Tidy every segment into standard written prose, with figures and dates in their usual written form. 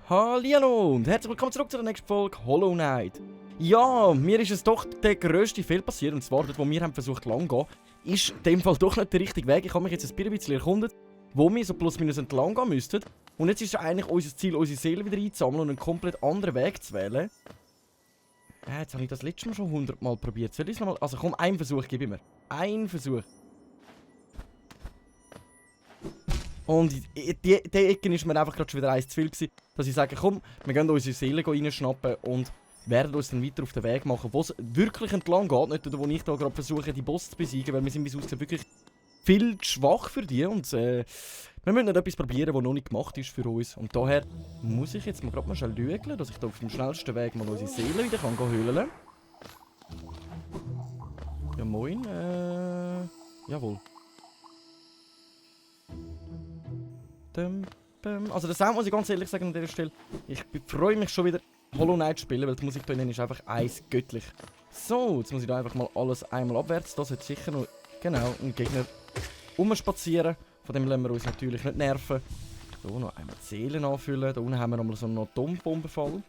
Hallihallo und herzlich willkommen zurück zu der nächsten Folge Hollow Knight. Ja, mir ist es doch der grösste Fehler passiert, und zwar dort, wo wir haben versucht lang zu gehen, ist in dem Fall doch nicht der richtige Weg. Ich habe mich jetzt ein bisschen erkundet, wo wir so plus minus entlang gehen müssten. Und jetzt ist eigentlich unser Ziel, unsere Seele wieder einzusammeln und einen komplett anderen Weg zu wählen. Ja, jetzt habe ich das letzte Mal schon 100 Mal probiert. Soll ich es nochmal? Also komm, einen Versuch gebe ich mir. Einen Versuch. Und die Ecke ist mir einfach gerade schon wieder eins zu viel gewesen, dass ich sage, komm, wir gehen unsere Seele reinschnappen und werden uns dann weiter auf den Weg machen, wo es wirklich entlang geht. Nicht dort, wo ich da gerade versuche, die Boss zu besiegen, weil wir sind bis aussehen wirklich viel zu schwach für die. Und wir müssen nicht etwas probieren, was noch nicht gemacht ist für uns. Und daher muss ich jetzt mal gerade mal schnell lügeln, dass ich da auf dem schnellsten Weg mal unsere Seele wieder kann höhlen. Ja moin, jawohl. Also der Sound, muss ich ganz ehrlich sagen an dieser Stelle, ich freue mich schon wieder Hollow Knight zu spielen, weil die Musik da innen ist einfach eins göttlich. So, jetzt muss ich da einfach mal alles einmal abwärts, das hat sicher noch, genau, einen Gegner umspazieren, von dem lassen wir uns natürlich nicht nerven. So, noch einmal die Seelen anfüllen, da unten haben wir nochmal so einen Atombombenfall.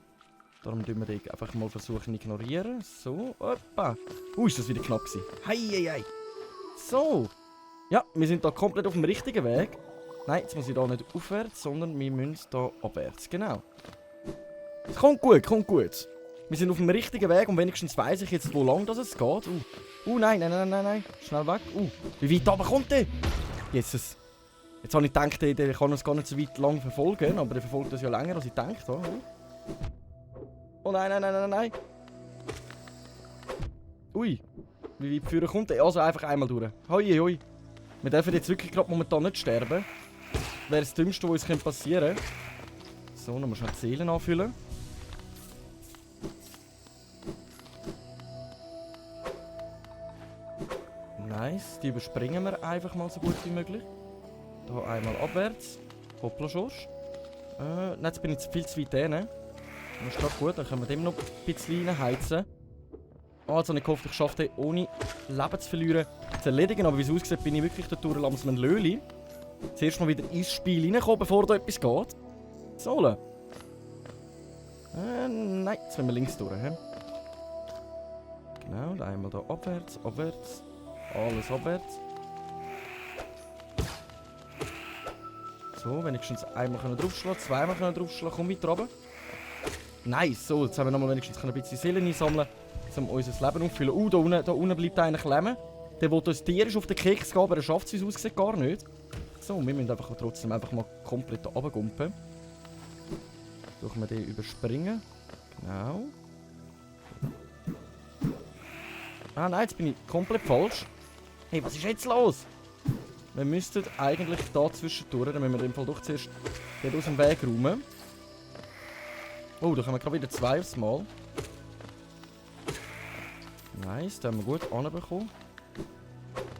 Darum tun wir den einfach mal versuchen zu ignorieren. So, oppa. Ist das wieder knapp gewesen. Hei. So, ja, wir sind da komplett auf dem richtigen Weg. Nein, jetzt muss ich da nicht aufwärts, sondern wir müssen da abwärts. Genau. Es kommt gut. Wir sind auf dem richtigen Weg und wenigstens weiss ich jetzt, wo lang das es geht. Nein. Schnell weg. Wie weit runter kommt der? Jetzt habe ich gedacht, der kann uns gar nicht so weit lang verfolgen, aber der verfolgt uns ja länger, als ich gedacht habe. Oh nein. Ui. Wie weit vorne kommt der? Also einfach einmal durch. Hoi. Wir dürfen jetzt wirklich gerade momentan nicht sterben. Das wäre das Dümmste, was uns passieren könnte. So, noch mal schnell die Seelen anfüllen. Nice, die überspringen wir einfach mal so gut wie möglich. Da einmal abwärts. Hoppla, Schorsch. Nein, jetzt bin ich viel zu weit hinten. Das ist gerade gut, dann können wir dem noch ein bisschen reinheizen. Also, ich hoffe, ich schaffe den ohne Leben zu verlieren zu erledigen. Aber wie es aussieht, bin ich wirklich da durch langsam ein Löli. Zuerst mal wieder ins Spiel reinkommen, bevor da etwas geht. So. Nein, jetzt müssen wir links durch. He? Genau, da einmal da abwärts. Alles abwärts. So, wenigstens einmal draufschlagen, zweimal draufschlagen. Komm weiter runter. Nice, so, jetzt haben wir nochmal wenigstens ein bisschen Seelen einsammeln, um unser Leben auffüllen. Da unten bleibt einer klemmen. Der will uns tierisch auf den Keks gehen, aber er schafft es, wie es aussieht, gar nicht. So, wir müssen einfach trotzdem einfach mal komplett runtergumpen. Versuchen wir den überspringen. Genau. Ah nein, jetzt bin ich komplett falsch. Hey, was ist jetzt los? Wir müssten eigentlich da zwischendurch, dann müssen wir im Fall doch zuerst den aus dem Weg räumen. Oh, da kommen wir gerade wieder zwei aufs Mal. Nice, da haben wir gut anbekommen.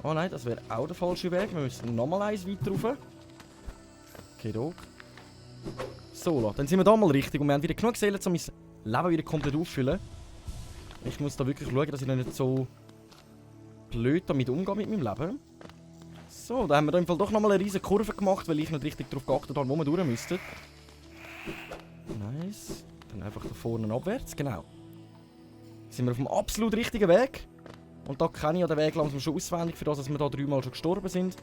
Oh nein, das wäre auch der falsche Weg. Wir müssen nochmal eins weiter rauf. Okay, dog. So, dann sind wir da mal richtig und wir haben wieder genug Seelen, um mein Leben wieder komplett auffüllen. Ich muss da wirklich schauen, dass ich nicht so blöd damit umgehe mit meinem Leben. So, da haben wir da im Fall doch nochmal eine riesige Kurve gemacht, weil ich nicht richtig darauf geachtet habe, wo wir durch müssten. Nice. Dann einfach da vorne abwärts, genau. Sind wir auf dem absolut richtigen Weg. Und da kenne ich ja den Weg langsam schon auswendig, für das, dass wir da 3-mal schon gestorben sind.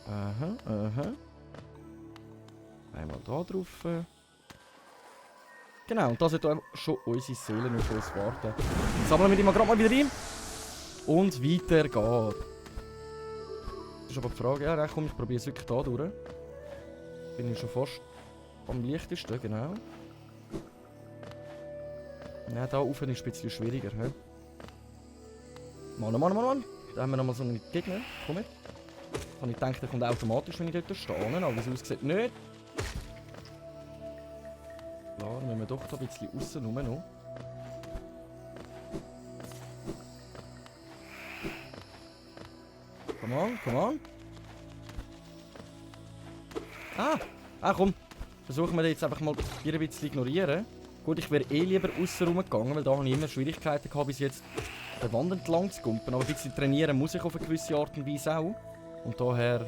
Aha. Einmal da drauf. Genau, und da sind schon unsere Seelen auf uns warten. Sammeln wir die mal gerade mal wieder rein. Und weiter geht. Das ist aber die Frage, ja, komm, ich probiere es wirklich da durch. Bin ich schon fast am leichtesten, genau. Ja, da rauf ist ein bisschen schwieriger. He? Mann. Da haben wir nochmal so einen Gegner. Komm mit. Ich dachte, der kommt automatisch, wenn ich dort stehe. Aber wie es aussieht, nicht. Klar, müssen wir doch da ein bisschen aussen rum noch. Come on. Ah, komm. Versuchen wir den jetzt einfach mal hier ein bisschen ignorieren. Gut, ich wäre eh lieber aussen rumgegangen, weil da habe ich immer Schwierigkeiten gehabt, bis jetzt den Wand entlang zu gumpen. Aber ein bisschen trainieren muss ich auf eine gewisse Art und Weise auch. Und daher,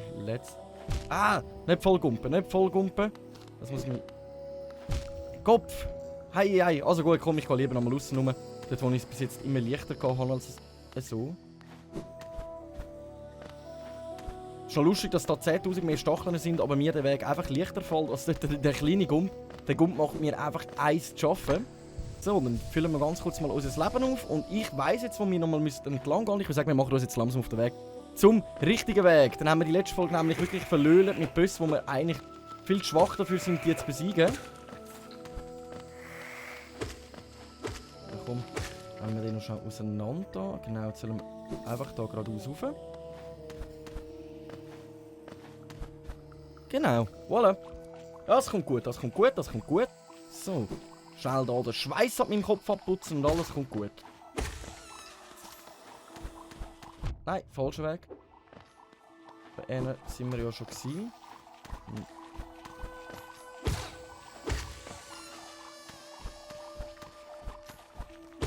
nicht voll gumpen, nicht voll gumpen. Das muss mir... Kopf! Hei. Also gut, komm, ich gehe lieber nochmal aussen rum. Dort, wo ich es bis jetzt immer leichter hatte als so. Schon lustig, dass da 10'000 mehr Stacheln sind, aber mir der Weg einfach leichter fällt als der kleine Gump. Der Gump macht mir einfach eins zu schaffen. So, dann füllen wir ganz kurz mal unser Leben auf. Und ich weiss jetzt, wo wir nochmal entlang gehen müssen. Ich würde sagen, wir machen uns jetzt langsam auf den Weg zum richtigen Weg. Dann haben wir die letzte Folge nämlich wirklich verlöhlt mit Bössen, wo wir eigentlich viel zu schwach dafür sind, die zu besiegen. Ja, komm, haben wir den noch schon auseinander. Genau, jetzt sollen wir einfach da geradeaus rauf. Genau, voilà. Das kommt gut, das kommt gut, das kommt gut. So, schnell da den Schweiß ab meinem Kopf abputzen und alles kommt gut. Nein, falscher Weg. Bei einer sind wir ja schon gewesen. Ja,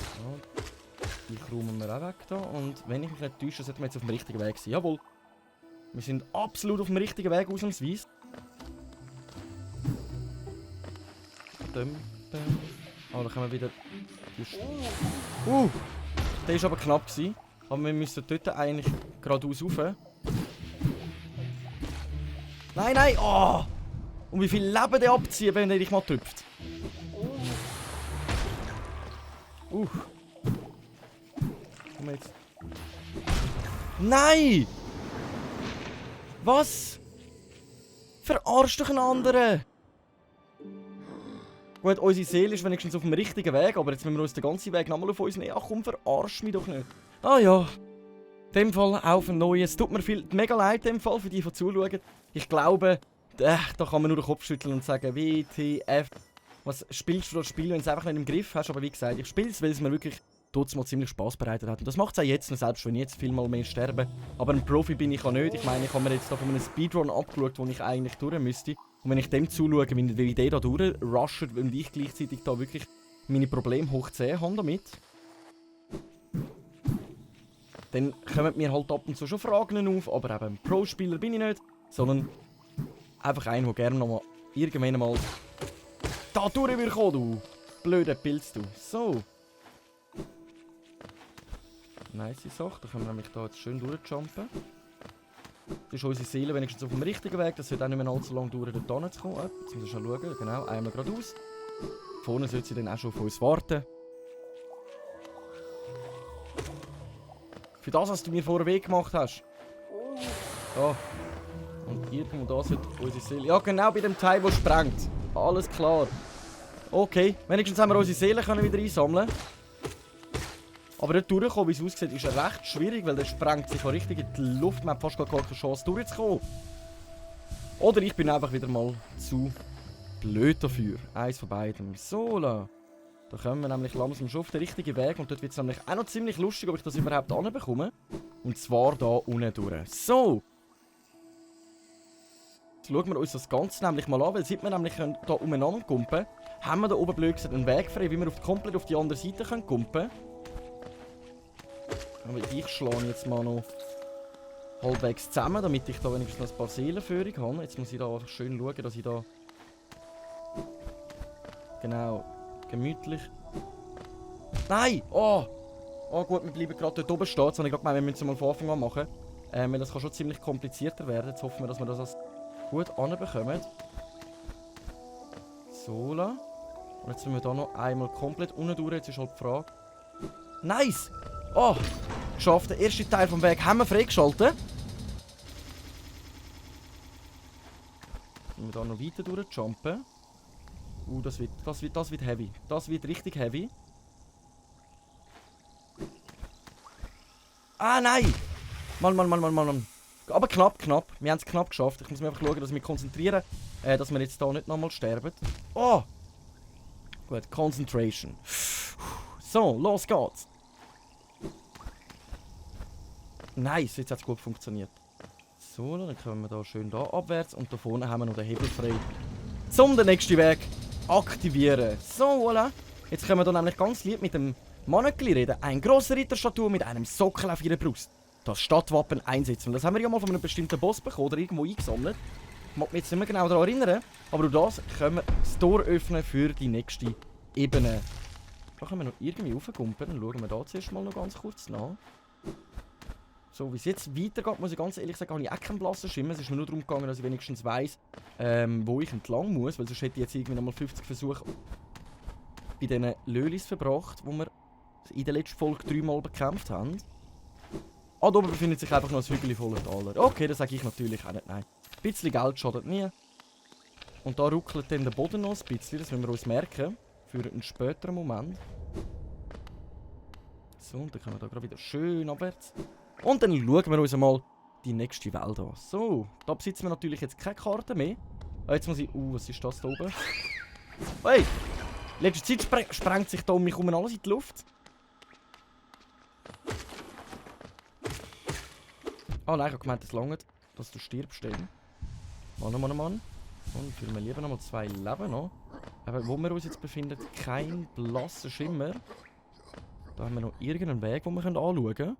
die räumen wir auch weg da. Und wenn ich mich nicht täusche, sollten wir jetzt auf dem richtigen Weg sein. Jawohl. Wir sind absolut auf dem richtigen Weg, ausnahmsweise. Da können wir wieder... Der war aber knapp gewesen. Aber wir müssen dort eigentlich geradeaus rauf. Nein! Oh! Und wie viel Leben der abziehen, wenn der dich mal tüpft. Komm jetzt. Nein! Was? Verarsch doch einen anderen! Gut, unsere Seele ist wenigstens auf dem richtigen Weg, aber jetzt müssen wir uns den ganzen Weg nochmal auf uns nehmen. Ach komm, verarsch mich doch nicht. Ah ja. In dem Fall auf ein neues. Tut mir mega leid in dem Fall, für die, die zuschauen. Ich glaube, da kann man nur den Kopf schütteln und sagen, WTF. Was spielst du das Spiel, wenn du es einfach nicht im Griff hast? Aber wie gesagt, ich spiele es, weil es mir wirklich trotzdem mal ziemlich Spaß bereitet hat. Und das macht es auch jetzt noch, selbst wenn ich jetzt viel mal mehr sterbe. Aber ein Profi bin ich auch nicht. Ich meine, ich habe mir jetzt da von einem Speedrun abgeschaut, wo ich eigentlich durch müsste. Und wenn ich dem zuschaue, wie der da durchrusht und ich gleichzeitig da wirklich meine Probleme hoch 10 habe damit, dann kommen mir halt ab und zu schon Fragen auf, aber eben ein Pro-Spieler bin ich nicht, sondern einfach einer, der gerne nochmal irgendwann mal da durch will kommen, du blöder Pilz, du. So. Nice Sache, da können wir nämlich da jetzt schön durchjumpen. Das ist unsere Seele wenigstens auf dem richtigen Weg, das sollte auch nicht mehr allzu lange dauern, dort zu kommen. Jetzt müssen wir schon schauen, genau, einmal geradeaus. Vorne sollte sie dann auch schon auf uns warten. Für das, was du mir vorher Weg gemacht hast. Da. Und irgendwo da sollte unsere Seele... Ja, genau bei dem Teil, der sprengt. Alles klar. Okay, wenigstens haben wir unsere Seele wieder einsammeln. Aber dort durchkommen, wie es aussieht, ist recht schwierig, weil der sprengt sich richtig in die Luft. Man hat fast gar keine Chance durchzukommen. Oder ich bin einfach wieder mal zu blöd dafür. Eins von beiden. So, da kommen wir nämlich langsam schon auf den richtigen Weg. Und dort wird es nämlich auch noch ziemlich lustig, ob ich das überhaupt anbekomme. Und zwar da unten durch. So. Jetzt schauen wir uns das Ganze nämlich mal an, weil seit wir nämlich hier umeinander kumpen, haben wir da oben blöd gesagt einen Weg frei, wie wir komplett auf die andere Seite kumpen können. Aber ich schlage jetzt mal noch halbwegs zusammen, damit ich da wenigstens noch ein paar Seelenführung habe. Jetzt muss ich da schön schauen, dass ich da genau gemütlich... Nein! Oh! Oh gut, wir bleiben gerade dort oben stehen. Jetzt habe ich gerade gemeint, wir müssen es mal von Anfang an machen. Weil das kann schon ziemlich komplizierter werden. Jetzt hoffen wir, dass wir das gut anbekommen. So. Und jetzt müssen wir da noch einmal komplett unten durch. Jetzt ist halt die Frage... Nice! Oh! Geschafft, der erste Teil vom Weg haben wir freigeschaltet. Wenn wir da noch weiter durchjumpen. Das wird heavy. Das wird richtig heavy. Ah, nein! Mann. Aber knapp. Wir haben es knapp geschafft. Ich muss mir einfach schauen, dass wir mich konzentrieren. Dass wir jetzt da nicht nochmal sterben. Oh! Gut, Concentration. So, los geht's. Nice, jetzt hat es gut funktioniert. So, dann kommen wir da schön da abwärts und da vorne haben wir noch den Hebel frei. Zum den nächsten Weg aktivieren. So, voilà. Jetzt können wir hier nämlich ganz lieb mit dem Mannekli reden. Ein grosser Ritterstatue mit einem Sockel auf ihrer Brust. Das Stadtwappen einsetzen. Und das haben wir ja mal von einem bestimmten Boss bekommen oder irgendwo eingesammelt. Ich mag mich jetzt nicht mehr genau daran erinnern. Aber durch das können wir das Tor öffnen für die nächste Ebene. Da können wir noch irgendwie raufkumpen. Dann schauen wir da zuerst mal noch ganz kurz nach. So, wie es jetzt weitergeht, muss ich ganz ehrlich sagen, habe ich auch keinen blassen Schimmer. Es ist mir nur darum gegangen, dass ich wenigstens weiss, wo ich entlang muss. Weil sonst hätte ich jetzt irgendwie nochmal 50 Versuche bei diesen Lölis verbracht, die wir in der letzten Folge 3-mal bekämpft haben. Ah, da oben befindet sich einfach noch ein Hügel voller Taler. Okay, das sage ich natürlich auch nicht, nein. Ein bisschen Geld schadet nie. Und da ruckelt dann der Boden noch ein bisschen, das müssen wir uns merken. Für einen späteren Moment. So, und dann können wir da gerade wieder schön abwärts. Und dann schauen wir uns einmal die nächste Welt an. So, da besitzen wir natürlich jetzt keine Karte mehr. Ah, jetzt muss ich... was ist das da oben? Hey! In letzter Zeit sprengt sich da um mich herum alles in die Luft. Ah nein, ich habe gemeint, es langt, dass du stirbst. Mann. Und führen wir lieber nochmal 2 Leben noch. Aber wo wir uns jetzt befinden, kein blasser Schimmer. Da haben wir noch irgendeinen Weg, den wir anschauen können.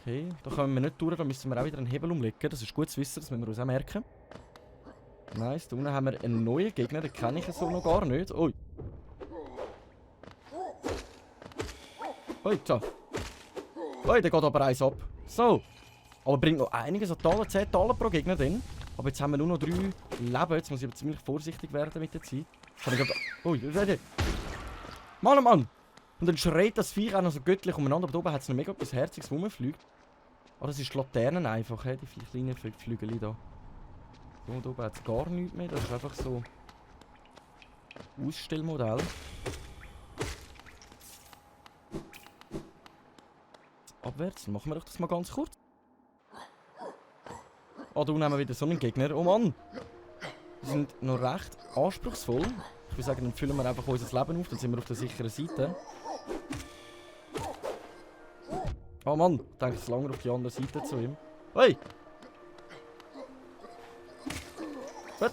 Okay, da kommen wir nicht durch, da müssen wir auch wieder einen Hebel umlegen. Das ist gut zu wissen, das müssen wir uns auch merken. Nice, da unten haben wir einen neuen Gegner, den kenne ich so noch gar nicht. Ui. Ui, da. Ui, der geht aber eins ab. So. Aber bringt noch einiges an Taler, 10 Taler pro Gegner drin. Aber jetzt haben wir nur noch 3 Leben. Jetzt muss ich aber ziemlich vorsichtig werden mit der Zeit. Ui, Mann! Und dann schreit das Viech auch noch so göttlich umeinander. Aber da oben hat es noch mega etwas Herziges, wo man fliegt. Ah, das ist die Laternen einfach, he? Die kleinen Flügel da. So, da oben hat es gar nichts mehr. Das ist einfach so Ausstellmodell. Abwärts, dann machen wir doch das mal ganz kurz. Ah, da unten haben wir wieder so einen Gegner. Oh Mann! Die sind noch recht anspruchsvoll. Ich würde sagen, dann füllen wir einfach unser Leben auf, dann sind wir auf der sicheren Seite. Oh Mann, ich denke, es lange auf die andere Seite zu ihm. Hey! Gut,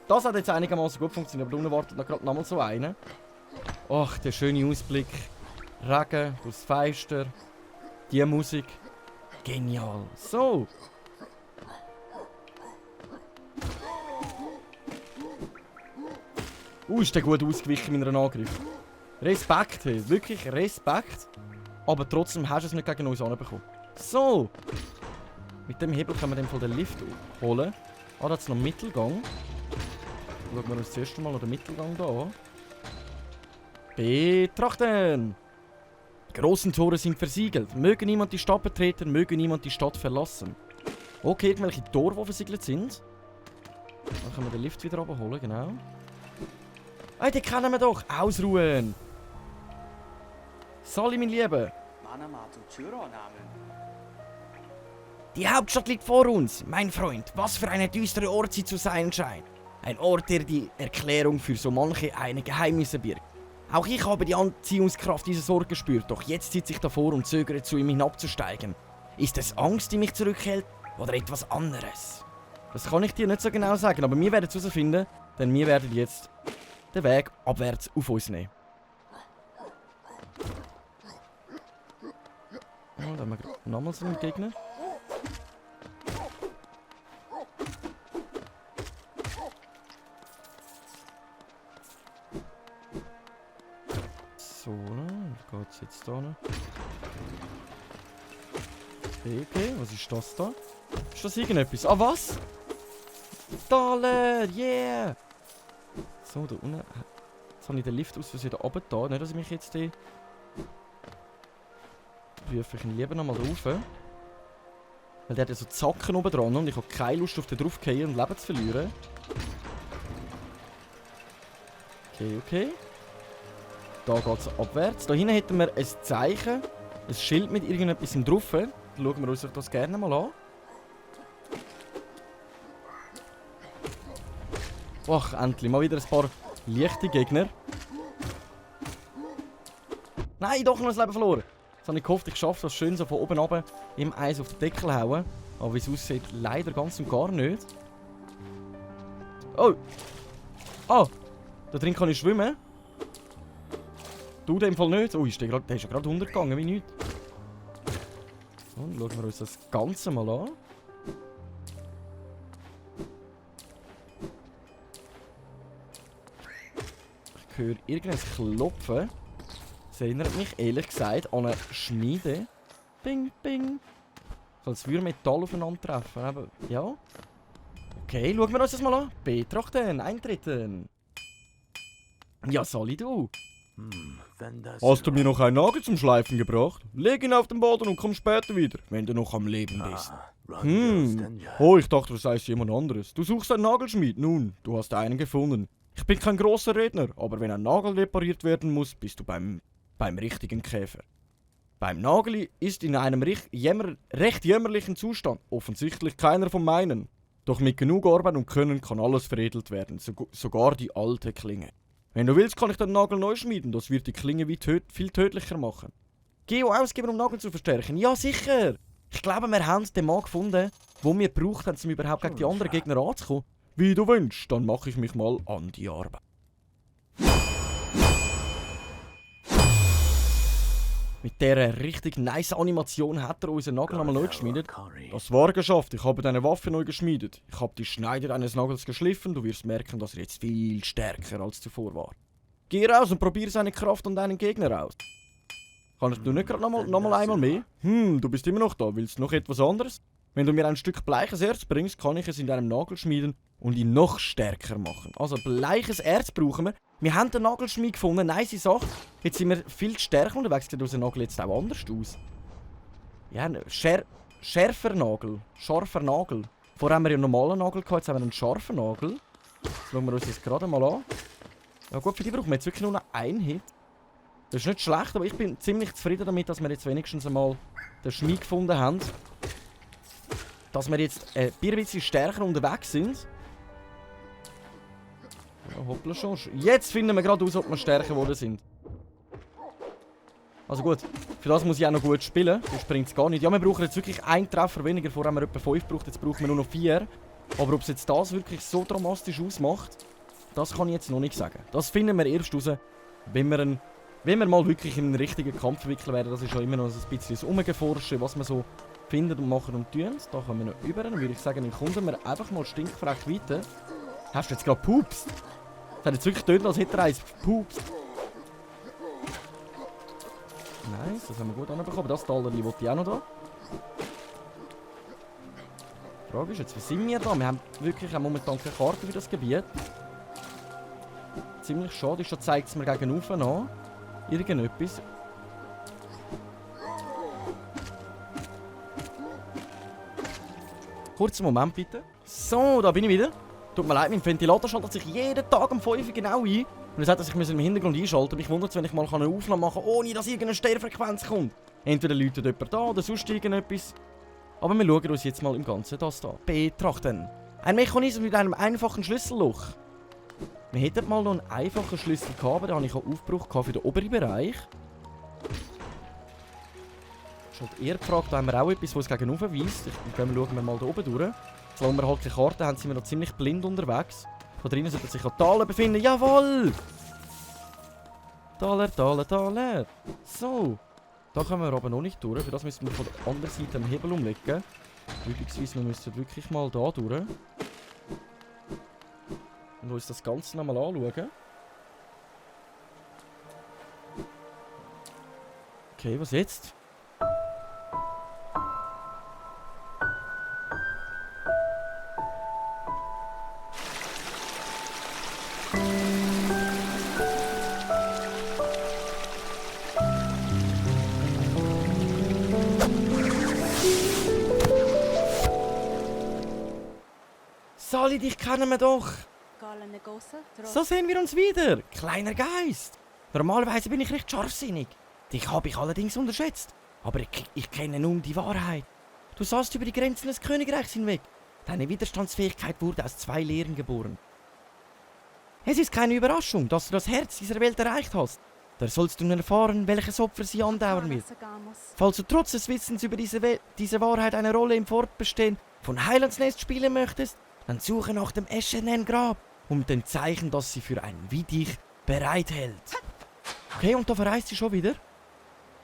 das hat jetzt einigermaßen gut funktioniert, aber unten wartet noch gerade nochmal so einer. Ach, der schöne Ausblick. Regen, das Fenster, die Musik. Genial. So. Ist der gut ausgewichen in einem Angriff. Respekt, hey. Wirklich Respekt. Aber trotzdem hast du es nicht gegen uns anbekommen. So. Mit dem Hebel können wir den Lift holen. Ah, da hat es noch einen Mittelgang. Schauen wir uns zuerst mal noch den Mittelgang hier an. Betrachten! Die grossen Tore sind versiegelt. Möge niemand die Stadt betreten, möge niemand die Stadt verlassen. Okay, irgendwelche Tore, die versiegelt sind. Dann können wir den Lift wieder abholen, genau. Hey, den kennen wir doch! Ausruhen! Sali, mein Lieber! Die Hauptstadt liegt vor uns, mein Freund. Was für eine düstere Ort sie zu sein scheint. Ein Ort, der die Erklärung für so manche eine Geheimnisse birgt. Auch ich habe die Anziehungskraft dieses Orts gespürt, doch jetzt sitze ich davor und zögere zu ihm hinabzusteigen. Ist es Angst, die mich zurückhält, oder etwas anderes? Das kann ich dir nicht so genau sagen, aber wir werden es herausfinden, denn wir werden jetzt den Weg abwärts auf uns nehmen. Oh, da haben wir nochmal so einen Gegner. So, wie geht's jetzt da noch? Okay, was ist das da? Ist das irgendetwas? Ah, was? Taler, yeah! So, da unten. Jetzt habe ich den Lift aus Versehen da runter da. Nicht, dass ich mich jetzt die... Prüfe ich ihn lieber nochmal rauf. Weil der hat ja so Zacken oben dran und ich habe keine Lust auf den draufgehen und Leben zu verlieren. Okay. Da geht es abwärts. Da hinten hätten wir ein Zeichen. Ein Schild mit irgendetwas drauf. Dann schauen wir uns das gerne mal an. Ach, endlich. Mal wieder ein paar leichte Gegner. Nein, doch noch ein Leben verloren. Jetzt habe ich gehofft, ich schaffe das schön so von oben runter im Eis auf den Deckel hauen. Aber wie es aussieht, leider ganz und gar nicht. Oh! Ah, da drin kann ich schwimmen. Du in dem Fall nicht. Oh, der ist ja gerade untergegangen, wie nichts. Und schauen wir uns das Ganze mal an. Ich höre irgendein Klopfen. Das erinnert mich ehrlich gesagt an eine Schmiede. Bing, bing. Als würde Metall aufeinander treffen. Aber, ja. Okay, schauen wir uns das mal an. Betrachten, eintreten. Ja, Sali, du. Hast du mir noch einen Nagel zum Schleifen gebracht? Leg ihn auf den Boden und komm später wieder, wenn du noch am Leben bist. Oh, ich dachte, das heißt jemand anderes. Du suchst einen Nagelschmied. Nun, du hast einen gefunden. Ich bin kein großer Redner, aber wenn ein Nagel repariert werden muss, bist du beim richtigen Käfer. Beim Nagel ist in einem recht jämmerlichen Zustand. Offensichtlich keiner von meinen. Doch mit genug Arbeit und Können kann alles veredelt werden, sogar die alte Klinge. Wenn du willst, kann ich den Nagel neu schmieden. Das wird die Klinge viel tödlicher machen. Geo ausgeben, um Nagel zu verstärken. Ja, sicher! Ich glaube, wir haben den Mann gefunden, den wir braucht haben, um überhaupt gegen die anderen Gegner anzukommen. Wie du wünschst, dann mache ich mich mal an die Arbeit. Mit dieser richtig nice Animation hat er unseren Nagel nochmal neu geschmiedet. Das war geschafft, ich habe deine Waffe neu geschmiedet. Ich habe die Schneide deines Nagels geschliffen, du wirst merken, dass er jetzt viel stärker als zuvor war. Geh raus und probiere seine Kraft an deinen Gegner aus. Kannst du nicht gerade nochmal einmal mehr? Du bist immer noch da, willst du noch etwas anderes? Wenn du mir ein Stück bleiches Erz bringst, kann ich es in deinem Nagel schmieden und ihn noch stärker machen. Also bleiches Erz brauchen wir. Wir haben den Nagelschmied gefunden, nice Sache. Jetzt sind wir viel stärker unterwegs, sieht unser Nagel jetzt auch anders aus. Ja, schärfer Nagel. Scharfer Nagel. Vorher haben wir ja einen normalen Nagel gehabt, jetzt haben wir einen scharfen Nagel. Jetzt schauen wir uns das gerade mal an. Ja gut, für die brauchen wir jetzt wirklich nur noch einen Hit. Das ist nicht schlecht, aber ich bin ziemlich zufrieden damit, dass wir jetzt wenigstens einmal den Schmied gefunden haben. Dass wir jetzt ein bisschen stärker unterwegs sind. Ja, hoppla schon. Jetzt finden wir gerade aus, ob wir stärker geworden sind. Also gut, für das muss ich auch noch gut spielen, sonst bringt es gar nicht. Ja, wir brauchen jetzt wirklich einen Treffer weniger, vorher haben wir etwa 5 gebraucht, jetzt brauchen wir nur noch 4. Aber ob es jetzt das wirklich so dramatisch ausmacht, das kann ich jetzt noch nicht sagen. Das finden wir erst raus, wenn wir mal wirklich in einen richtigen Kampf verwickeln werden. Das ist ja immer noch ein bisschen das Umgeforschen, was wir so finden und machen und tun. Da kommen wir noch über. Dann würde ich sagen, dann kommen wir einfach mal stinkfrech weiter. Hast du jetzt gerade pupst? Das hat jetzt wirklich getönt, als hätte er eins pupst. Nice, das haben wir gut anbekommen. Das Talerli wollte ich auch noch da. Die Frage ist jetzt, wie sind wir da? Wir haben wirklich auch momentan keine Karte für das Gebiet. Ziemlich schade ist, da zeigt es mir gegen oben an. Irgendetwas. Kurzen Moment bitte. So, da bin ich wieder. Tut mir leid, mein Ventilator schaltet sich jeden Tag um 5 Uhr genau ein. Und er sagt, dass ich im Hintergrund einschalten muss. Mich wundert es, wenn ich mal eine Aufnahme machen kann, ohne dass irgendeine Störfrequenz kommt. Entweder läutet jemand da oder sonst irgendetwas. Aber wir schauen uns jetzt mal im Ganzen das da betrachten. Ein Mechanismus mit einem einfachen Schlüsselloch. Wir hätten mal noch einen einfachen Schlüssel gehabt, den habe ich auch aufgebraucht für den oberen Bereich. Ist halt eher gefragt, haben wir auch etwas, was es gegen oben weist. Schauen wir mal da oben durch. Solange wir halt keine Karte haben, sind wir noch ziemlich blind unterwegs. Da drinnen sollten sich auch Taler befinden. Jawohl! Taler, Taler, Taler. So. Da kommen wir aber noch nicht durch. Für das müssen wir von der anderen Seite einen Hebel umlegen. Üblicherweise, wir müssen wirklich mal da durch. Und uns das Ganze nochmal anschauen. Okay, was jetzt? Sali, dich kennen wir doch. So sehen wir uns wieder, kleiner Geist. Normalerweise bin ich recht scharfsinnig. Dich habe ich allerdings unterschätzt. Aber ich kenne nun die Wahrheit. Du sahst über die Grenzen des Königreichs hinweg. Deine Widerstandsfähigkeit wurde aus 2 Lehren geboren. Es ist keine Überraschung, dass du das Herz dieser Welt erreicht hast. Da sollst du nun erfahren, welches Opfer sie andauern wird. Falls du trotz des Wissens über diese Wahrheit eine Rolle im Fortbestehen von Heilandsnest spielen möchtest, dann suche nach dem Eschenen Grab und mit dem Zeichen, das sie für einen wie dich bereithält. Okay, und da verreist sie schon wieder.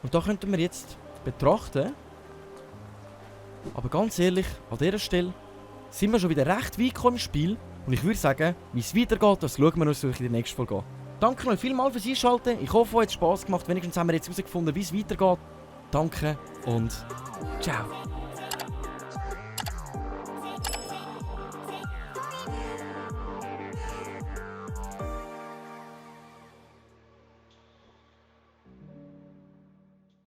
Und da könnten wir jetzt betrachten. Aber ganz ehrlich, an dieser Stelle sind wir schon wieder recht weit gekommen im Spiel. Und ich würde sagen, wie es weitergeht, das schauen wir uns in der nächsten Folge an. Danke euch vielmals fürs Einschalten. Ich hoffe, es hat Spass gemacht. Wenigstens haben wir jetzt herausgefunden, wie es weitergeht. Danke und ciao.